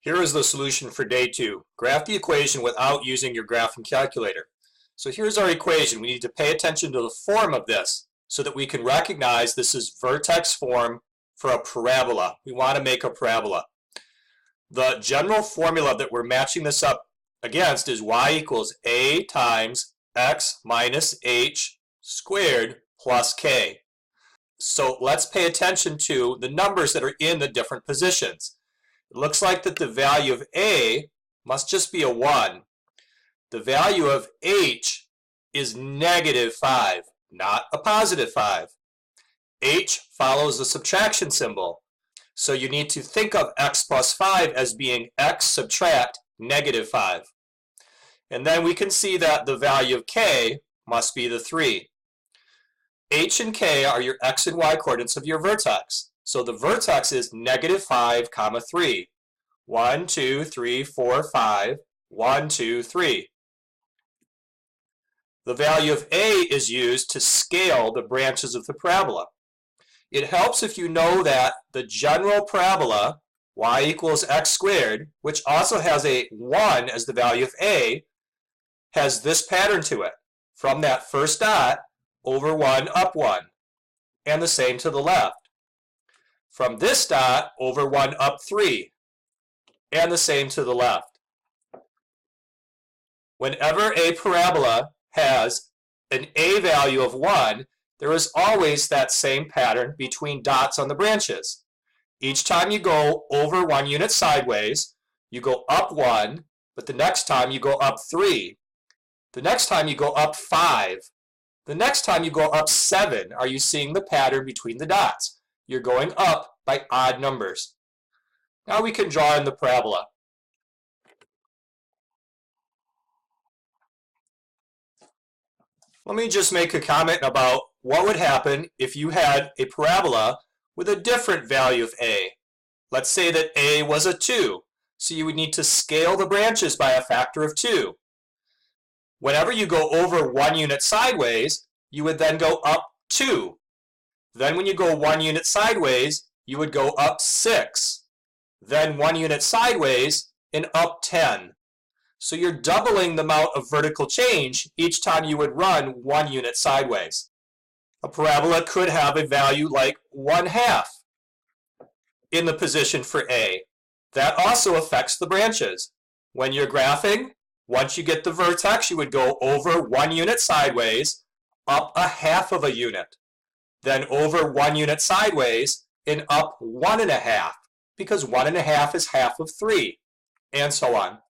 Here is the solution for day 2. Graph the equation without using your graphing calculator. So here's our equation. We need to pay attention to the form of this so that we can recognize this is vertex form for a parabola. We want to make a parabola. The general formula that we're matching this up against is y equals a times x minus h squared plus k. So let's pay attention to the numbers that are in the different positions. It looks like that the value of a must just be a 1. The value of h is -5, not a +5. H follows the subtraction symbol. So you need to think of x plus 5 as being x subtract -5. And then we can see that the value of k must be the 3. H and k are your x and y coordinates of your vertex. So the vertex is -5, 3. 1, 2, 3, 4, 5. 1, 2, 3. The value of a is used to scale the branches of the parabola. It helps if you know that the general parabola, y equals x squared, which also has a 1 as the value of a, has this pattern to it. From that first dot, over 1, up 1. And the same to the left. From this dot, over 1, up 3. And the same to the left. Whenever a parabola has an a value of 1, there is always that same pattern between dots on the branches. Each time you go over 1 unit sideways, you go up 1, but the next time you go up 3. The next time you go up 5. The next time you go up 7. Are you seeing the pattern between the dots? You're going up by odd numbers. Now we can draw in the parabola. Let me just make a comment about what would happen if you had a parabola with a different value of a. Let's say that a was a 2, so you would need to scale the branches by a factor of 2. Whenever you go over 1 unit sideways, you would then go up 2. Then when you go 1 unit sideways, you would go up 6. Then 1 unit sideways and up 10. So you're doubling the amount of vertical change each time you would run 1 unit sideways. A parabola could have a value like 1/2 in the position for a. That also affects the branches. When you're graphing, once you get the vertex, you would go over 1 unit sideways, up 1/2 of a unit. Then over 1 unit sideways and up 1 1/2, because 1 1/2 is half of 3, and so on.